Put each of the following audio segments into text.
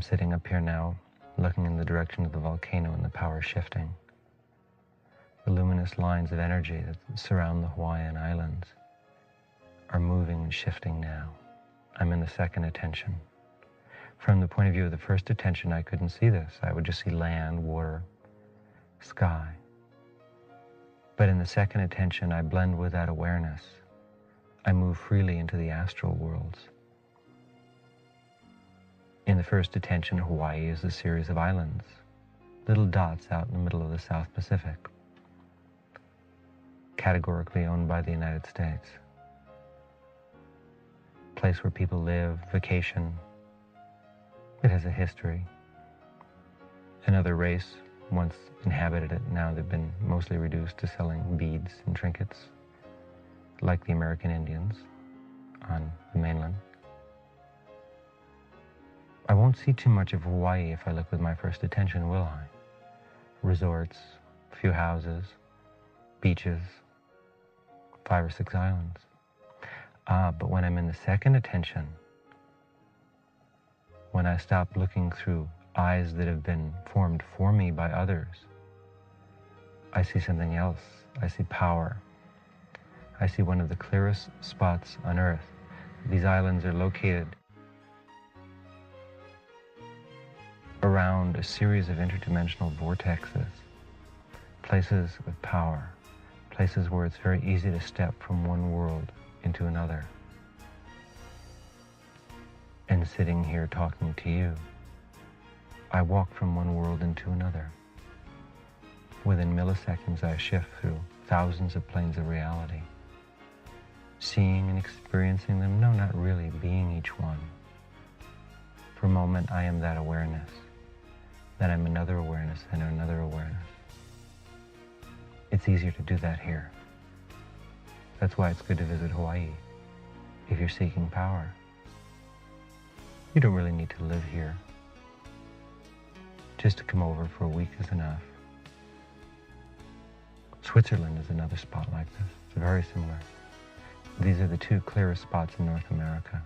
I'm sitting up here now, looking in the direction of the volcano and the power shifting. The luminous lines of energy that surround the Hawaiian Islands are moving and shifting now. I'm in the second attention. From the point of view of the first attention, I couldn't see this. I would just see land, water, sky. But in the second attention, I blend with that awareness. I move freely into the astral worlds. In the first attention, Hawaii is a series of islands, little dots out in the middle of the South Pacific, categorically owned by the United States. Place where people live, vacation. It has a history. Another race once inhabited it. Now they've been mostly reduced to selling beads and trinkets, like the American Indians on the mainland. I won't see too much of Hawaii if I look with my first attention, will I? Resorts, a few houses, beaches, 5 or 6 islands. But when I'm in the second attention, when I stop looking through eyes that have been formed for me by others, I see something else. I see power. I see one of the clearest spots on Earth. These islands are located around a series of interdimensional vortexes, places of power, places where it's very easy to step from one world into another. And sitting here talking to you, I walk from one world into another. Within milliseconds, I shift through thousands of planes of reality, seeing and experiencing them, no, not really being each one. For a moment, I am that awareness. Then I'm another awareness and another awareness. It's easier to do that here. That's why it's good to visit Hawaii if you're seeking power. You don't really need to live here. Just to come over for a week is enough. Switzerland is another spot like this. It's very similar. These are the 2 clearest spots in North America.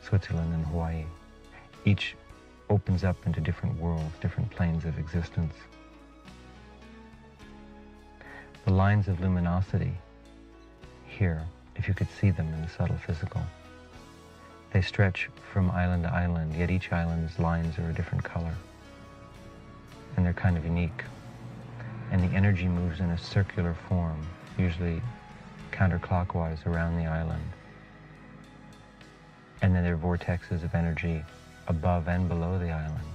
Switzerland and Hawaii. Each opens up into different worlds, different planes of existence. The lines of luminosity here, if you could see them in the subtle physical, they stretch from island to island, yet each island's lines are a different color. And they're kind of unique. And the energy moves in a circular form, usually counterclockwise around the island. And then there are vortexes of energy above and below the island.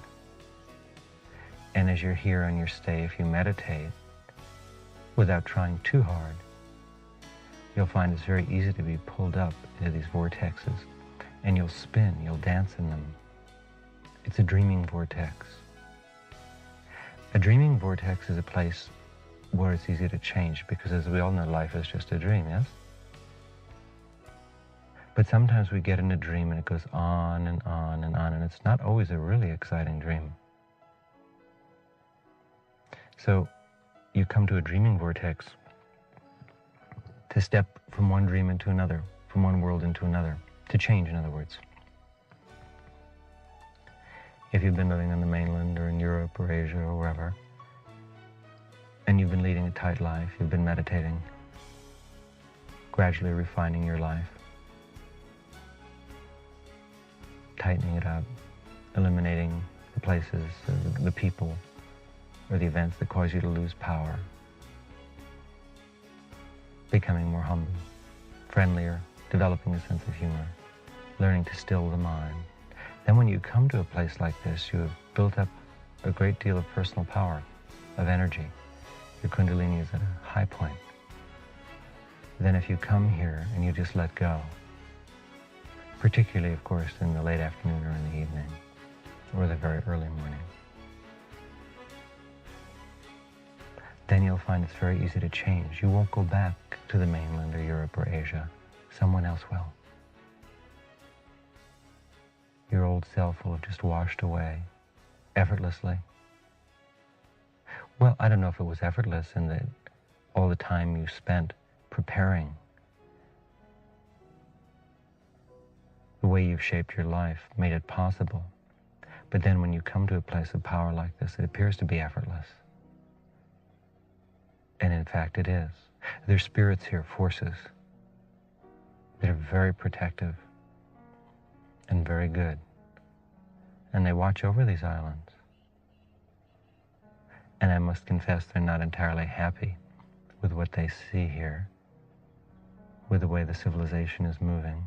And as you're here on your stay, if you meditate, without trying too hard, you'll find it's very easy to be pulled up into these vortexes. And you'll spin, you'll dance in them. It's a dreaming vortex. A dreaming vortex is a place where it's easy to change, because as we all know, life is just a dream, yes? But sometimes we get in a dream and it goes on and on and on, and it's not always a really exciting dream. So you come to a dreaming vortex to step from one dream into another, from one world into another. To change, in other words. If you've been living on the mainland or in Europe or Asia or wherever, and you've been leading a tight life, you've been meditating, gradually refining your life, tightening it up, eliminating the places, the people, or the events that cause you to lose power, becoming more humble, friendlier, developing a sense of humor, learning to still the mind. Then when you come to a place like this, you have built up a great deal of personal power, of energy. Your Kundalini is at a high point. Then if you come here and you just let go, particularly, of course, in the late afternoon or in the evening, or the very early morning, then you'll find it's very easy to change. You won't go back to the mainland or Europe or Asia. Someone else will. Your old self will have just washed away effortlessly. Well, I don't know if it was effortless in that all the time you spent preparing, the way way you've shaped your life made it possible. But then when you come to a place of power like this, it appears to be effortless. And in fact, it is. There's spirits here, forces, that are very protective and very good. And they watch over these islands. And I must confess they're not entirely happy with what they see here, with the way the civilization is moving.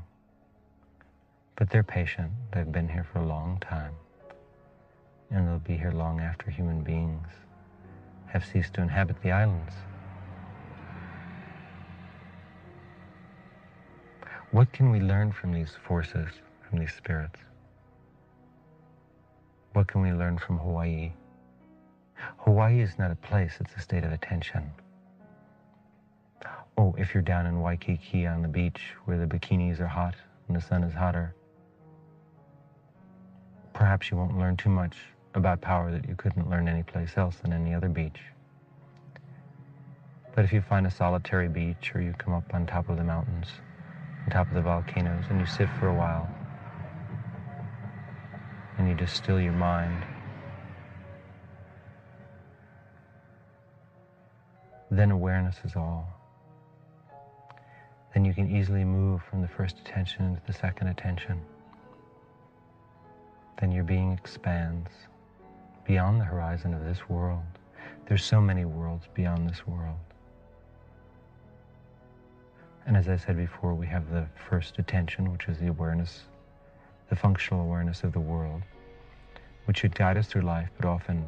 But they're patient. They've been here for a long time. And they'll be here long after human beings have ceased to inhabit the islands. What can we learn from these forces, from these spirits? What can we learn from Hawaii? Hawaii is not a place, it's a state of attention. Oh, if you're down in Waikiki on the beach where the bikinis are hot and the sun is hotter, perhaps you won't learn too much about power that you couldn't learn anyplace else than any other beach. But if you find a solitary beach, or you come up on top of the mountains, on top of the volcanoes, and you sit for a while, and you just still your mind, then awareness is all. Then you can easily move from the first attention into the second attention. Then your being expands beyond the horizon of this world. There's so many worlds beyond this world. And as I said before, we have the first attention, which is the awareness, the functional awareness of the world, which should guide us through life, but often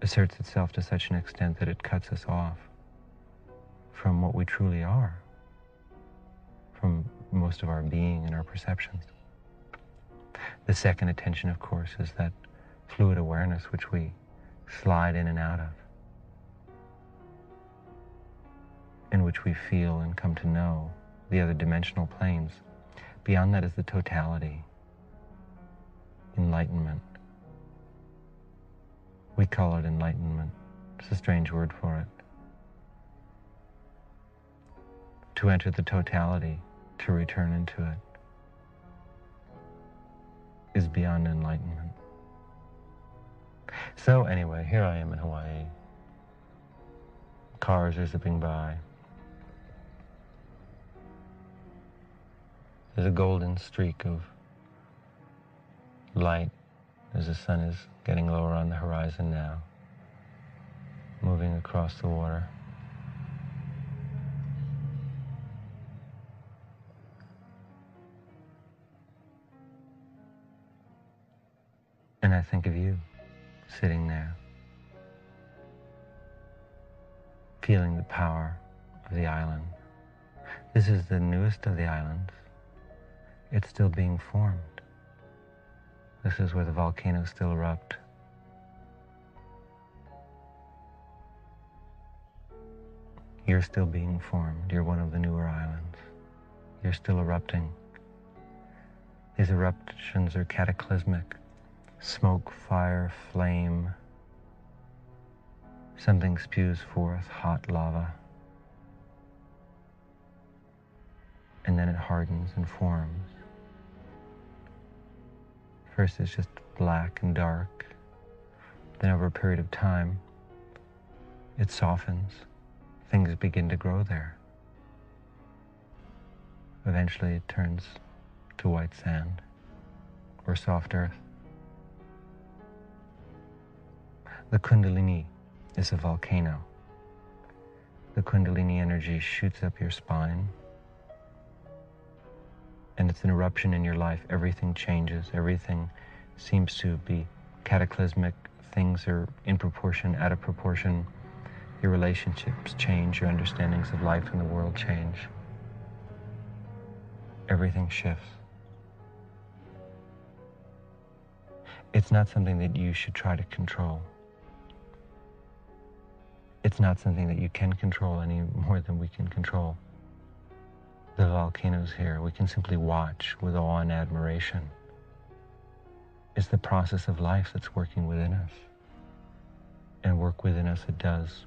asserts itself to such an extent that it cuts us off from what we truly are, from most of our being and our perceptions. The second attention, of course, is that fluid awareness which we slide in and out of, in which we feel and come to know the other dimensional planes. Beyond that is the totality, enlightenment. We call it enlightenment. It's a strange word for it. To enter the totality, to return into it, is beyond enlightenment. So anyway, here I am in Hawaii. Cars are zipping by. There's a golden streak of light as the sun is getting lower on the horizon now, moving across the water. And I think of you sitting there, feeling the power of the island. This is the newest of the islands. It's still being formed. This is where the volcanoes still erupt. You're still being formed. You're one of the newer islands. You're still erupting. These eruptions are cataclysmic. Smoke, fire, flame. Something spews forth, hot lava. And then it hardens and forms. First it's just black and dark. Then over a period of time, it softens. Things begin to grow there. Eventually it turns to white sand or soft earth. The Kundalini is a volcano. The Kundalini energy shoots up your spine, and it's an eruption in your life. Everything changes. Everything seems to be cataclysmic. Things are in proportion, out of proportion. Your relationships change. Your understandings of life and the world change. Everything shifts. It's not something that you should try to control. It's not something that you can control any more than we can control the volcanoes here. We can simply watch with awe and admiration. It's the process of life that's working within us. And work within us it does.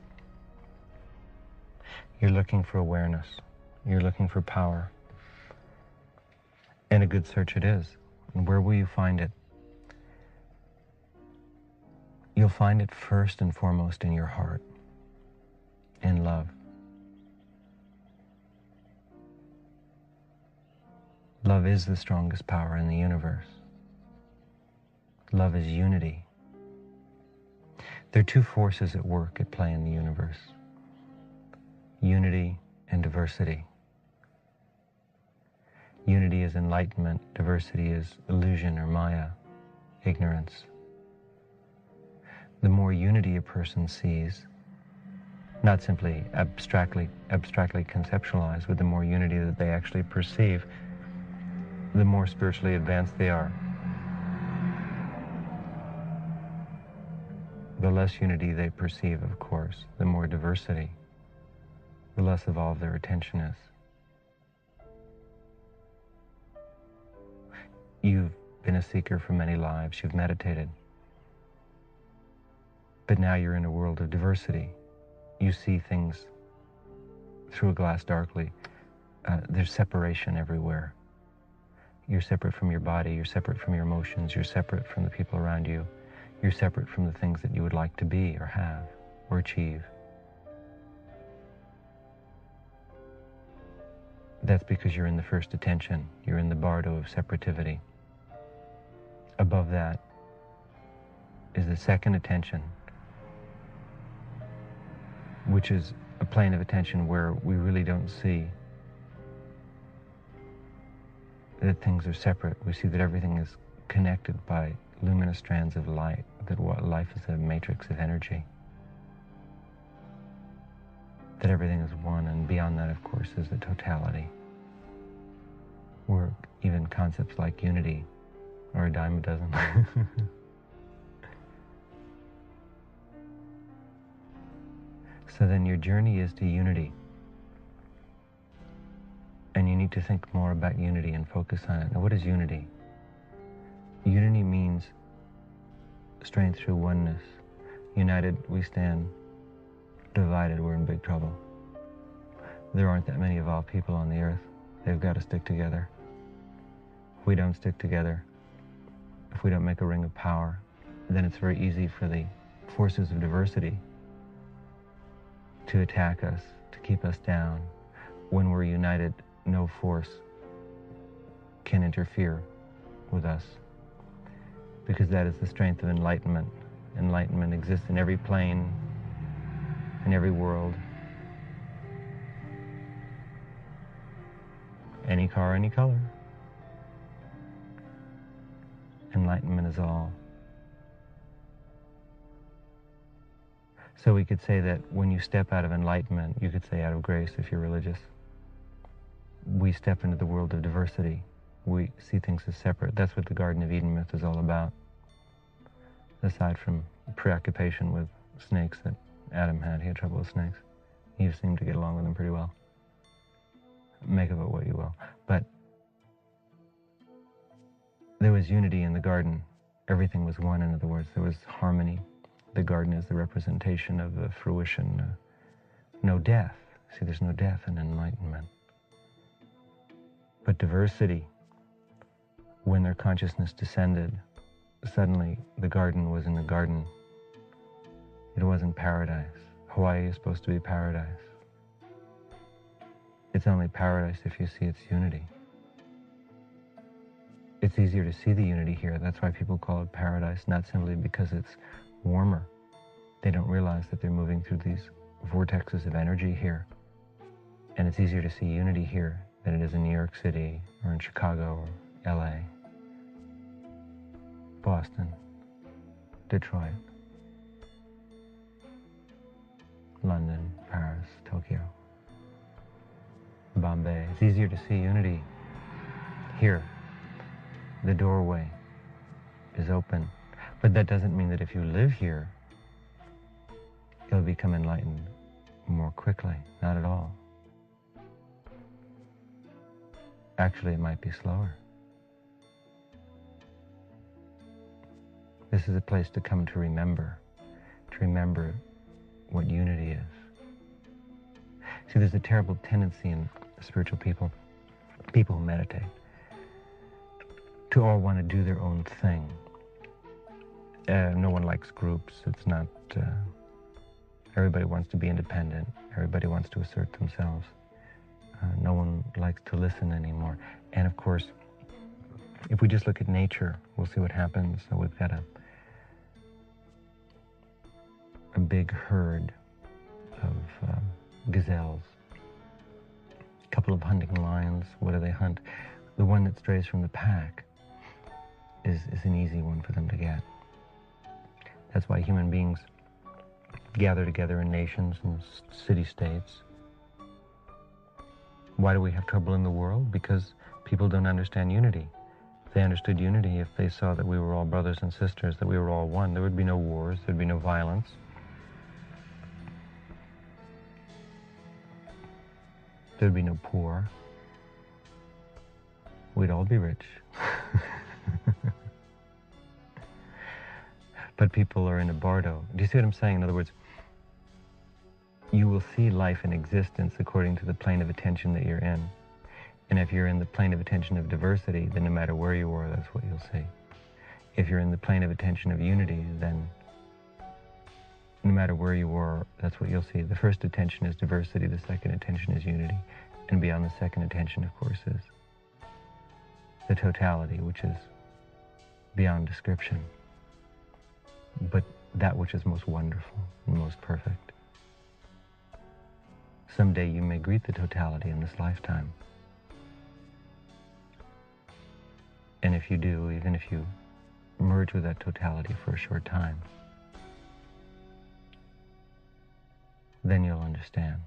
You're looking for awareness. You're looking for power. And a good search it is. And where will you find it? You'll find it first and foremost in your heart, in love. Love is the strongest power in the universe. Love is unity. There are two forces at work at play in the universe: unity and diversity. Unity is enlightenment, diversity is illusion or Maya, ignorance. The more unity a person sees, not simply abstractly conceptualized, but the more unity that they actually perceive, the more spiritually advanced they are. The less unity they perceive, of course, the more diversity, the less evolved their attention is. You've been a seeker for many lives, you've meditated. But now you're in a world of diversity. You see things through a glass darkly. There's separation everywhere. You're separate from your body, you're separate from your emotions, you're separate from the people around you. You're separate from the things that you would like to be or have or achieve. That's because you're in the first attention. You're in the bardo of separativity. Above that is the second attention, which is a plane of attention where we really don't see that things are separate. We see that everything is connected by luminous strands of light, that life is a matrix of energy, that everything is one, and beyond that, of course, is the totality, where even concepts like unity are a dime a dozen. So then your journey is to unity. And you need to think more about unity and focus on it. Now, what is unity? Unity means strength through oneness. United, we stand. Divided, we're in big trouble. There aren't that many evolved people on the earth. They've got to stick together. If we don't stick together, if we don't make a ring of power, then it's very easy for the forces of diversity to attack us, to keep us down. When we're united, no force can interfere with us, because that is the strength of enlightenment. Enlightenment exists in every plane, in every world. Any car, any color. Enlightenment is all. So we could say that when you step out of enlightenment, you could say out of grace if you're religious, we step into the world of diversity. We see things as separate. That's what the Garden of Eden myth is all about. Aside from preoccupation with snakes that Adam had. He had trouble with snakes. Eve seemed to get along with them pretty well. Make of it what you will. But there was unity in the garden. Everything was one, in other words. There was harmony. The garden is the representation of the fruition. No death. See, there's no death in enlightenment. But diversity, when their consciousness descended, suddenly the garden was in the garden. It wasn't paradise. Hawaii is supposed to be paradise. It's only paradise if you see its unity. It's easier to see the unity here. That's why people call it paradise, not simply because it's warmer. They don't realize that they're moving through these vortexes of energy here. And it's easier to see unity here than it is in New York City or in Chicago or LA, Boston, Detroit, London, Paris, Tokyo, Bombay. It's easier to see unity here. The doorway is open. But that doesn't mean that if you live here, you'll become enlightened more quickly. Not at all. Actually, it might be slower. This is a place to come to remember what unity is. See, there's a terrible tendency in spiritual people who meditate, to all want to do their own thing. No one likes groups. It's not, everybody wants to be independent. Everybody wants to assert themselves. No one likes to listen anymore. And of course, if we just look at nature, we'll see what happens. So we've got a big herd of gazelles, a couple of hunting lions. What do they hunt? The one that strays from the pack is an easy one for them to get. That's why human beings gather together in nations and city-states. Why do we have trouble in the world? Because people don't understand unity. If they understood unity, if they saw that we were all brothers and sisters, that we were all one, there would be no wars, there'd be no violence. There'd be no poor. We'd all be rich. But people are in a bardo. Do you see what I'm saying? In other words, you will see life and existence according to the plane of attention that you're in. And if you're in the plane of attention of diversity, then no matter where you are, that's what you'll see. If you're in the plane of attention of unity, then no matter where you are, that's what you'll see. The first attention is diversity, the second attention is unity. And beyond the second attention, of course, is the totality, which is beyond description, but that which is most wonderful and most perfect. Someday you may greet the totality in this lifetime. And if you do, even if you merge with that totality for a short time, then you'll understand.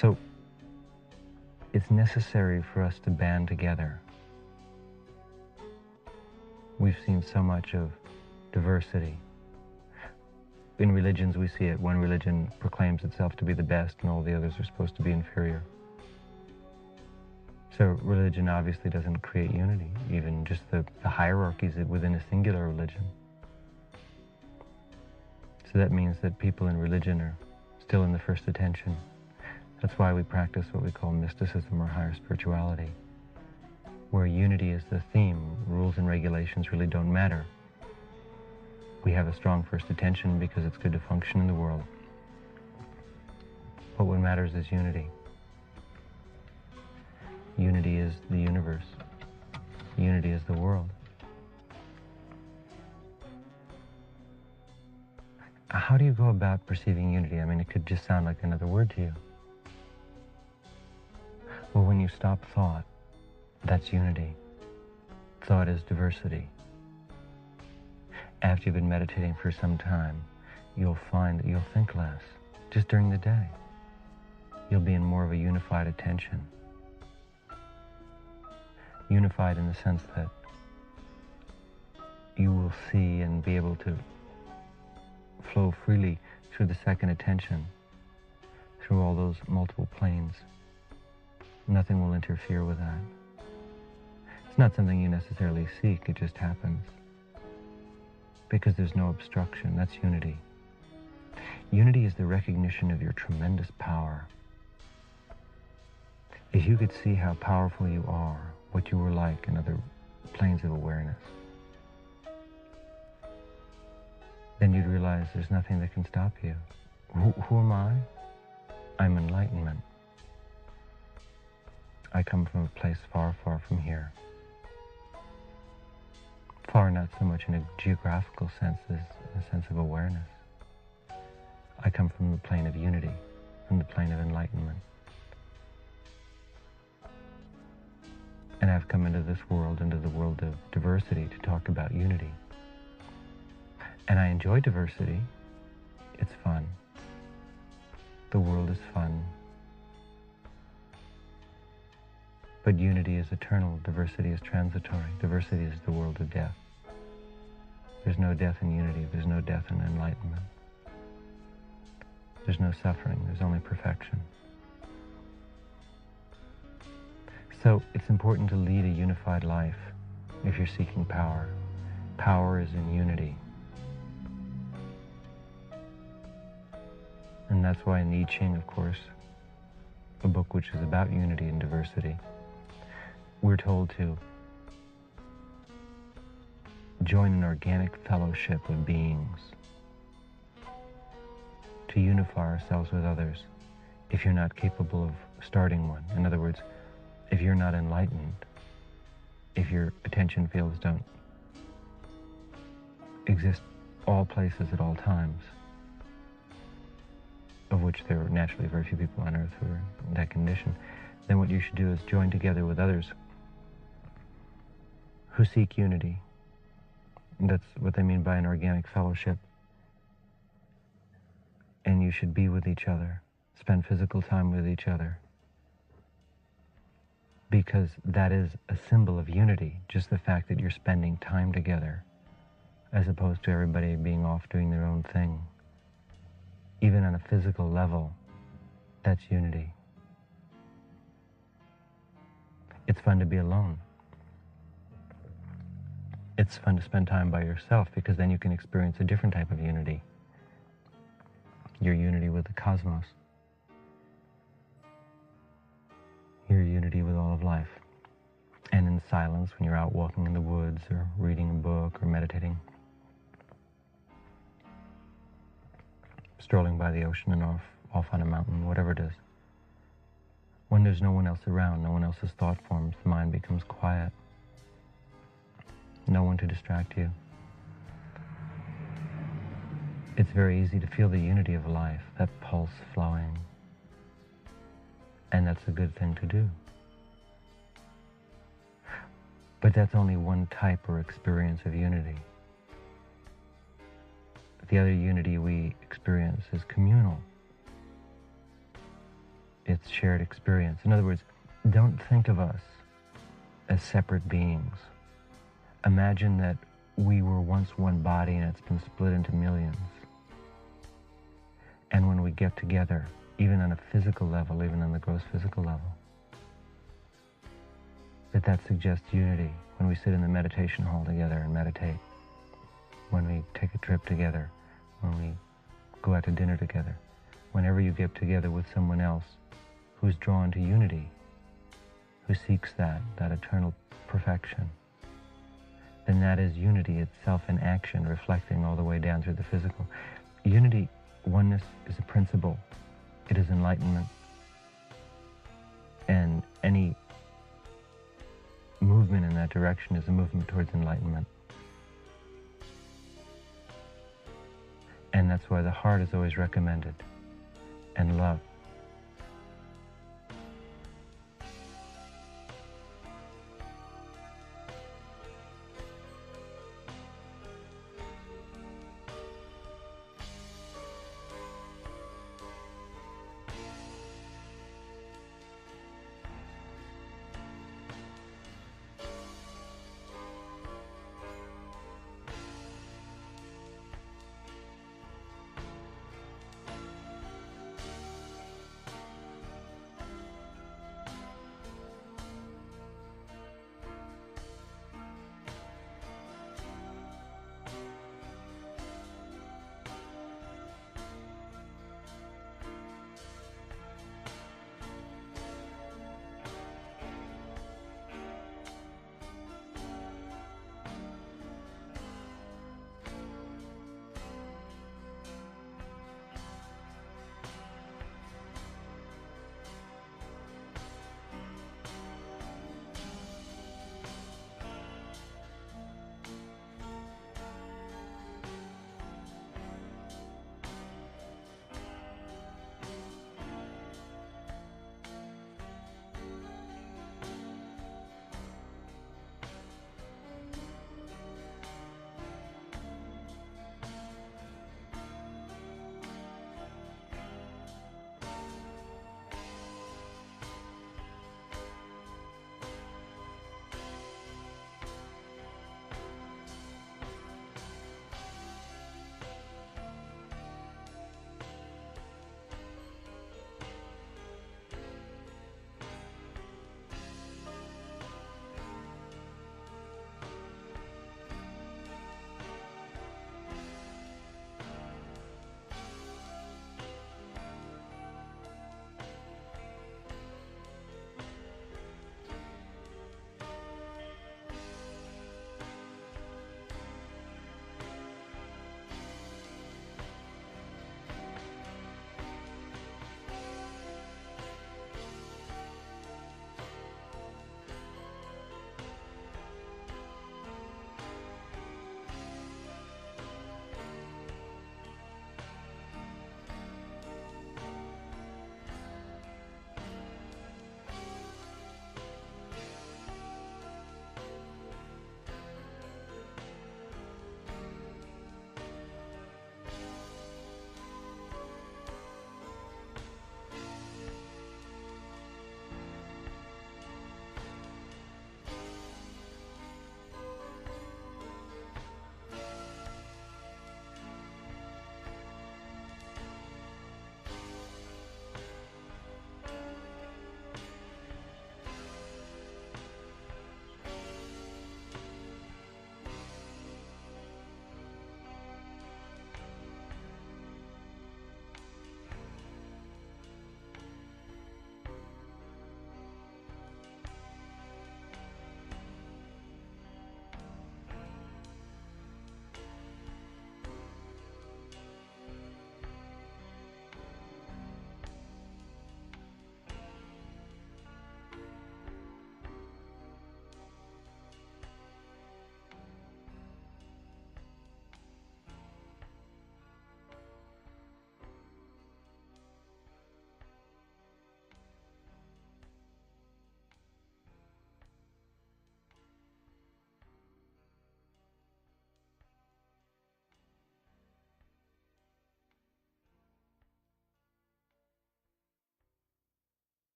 So, it's necessary for us to band together. We've seen so much of diversity. In religions we see it. One religion proclaims itself to be the best and all the others are supposed to be inferior. So religion obviously doesn't create unity, even just the hierarchies within a singular religion. So that means that people in religion are still in the first attention. That's why we practice what we call mysticism or higher spirituality, where unity is the theme. Rules and regulations really don't matter. We have a strong first attention because it's good to function in the world. But what matters is unity. Unity is the universe. Unity is the world. How do you go about perceiving unity? I mean, it could just sound like another word to you. Well, when you stop thought, that's unity. Thought is diversity. After you've been meditating for some time, you'll find that you'll think less, just during the day. You'll be in more of a unified attention. Unified in the sense that you will see and be able to flow freely through the second attention, through all those multiple planes. Nothing will interfere with that. It's not something you necessarily seek, it just happens. Because there's no obstruction. That's unity. Unity is the recognition of your tremendous power. If you could see how powerful you are, what you were like in other planes of awareness, then you'd realize there's nothing that can stop you. Who am I? I'm enlightenment. I come from a place far, far from here. Far not so much in a geographical sense as a sense of awareness. I come from the plane of unity, from the plane of enlightenment. And I've come into this world, into the world of diversity, to talk about unity. And I enjoy diversity. It's fun. The world is fun. But unity is eternal, diversity is transitory. Diversity is the world of death. There's no death in unity, there's no death in enlightenment. There's no suffering, there's only perfection. So it's important to lead a unified life if you're seeking power. Power is in unity. And that's why in the I Ching, of course, a book which is about unity and diversity, we're told to join an organic fellowship of beings, to unify ourselves with others if you're not capable of starting one. In other words, if you're not enlightened, if your attention fields don't exist all places at all times, of which there are naturally very few people on earth who are in that condition, then what you should do is join together with others who seek unity. And that's what they mean by an organic fellowship. And you should be with each other, spend physical time with each other, because that is a symbol of unity, just the fact that you're spending time together, as opposed to everybody being off doing their own thing. Even on a physical level, that's unity. It's fun to be alone. It's fun to spend time by yourself, because then you can experience a different type of unity. Your unity with the cosmos. Your unity with all of life. And in silence, when you're out walking in the woods or reading a book or meditating, strolling by the ocean and off on a mountain, whatever it is. When there's no one else around, no one else's thought forms, the mind becomes quiet. No one to distract you. It's very easy to feel the unity of life, that pulse flowing. And that's a good thing to do. But that's only one type or experience of unity. The other unity we experience is communal. It's shared experience. In other words, don't think of us as separate beings. Imagine that we were once one body and it's been split into millions. And when we get together, even on a physical level, even on the gross physical level, that suggests unity. When we sit in the meditation hall together and meditate, when we take a trip together, when we go out to dinner together, whenever you get together with someone else who's drawn to unity, who seeks that eternal perfection, then that is unity itself in action, reflecting all the way down through the physical. Unity, oneness, is a principle. It is enlightenment. And any movement in that direction is a movement towards enlightenment. And that's why the heart is always recommended, and love.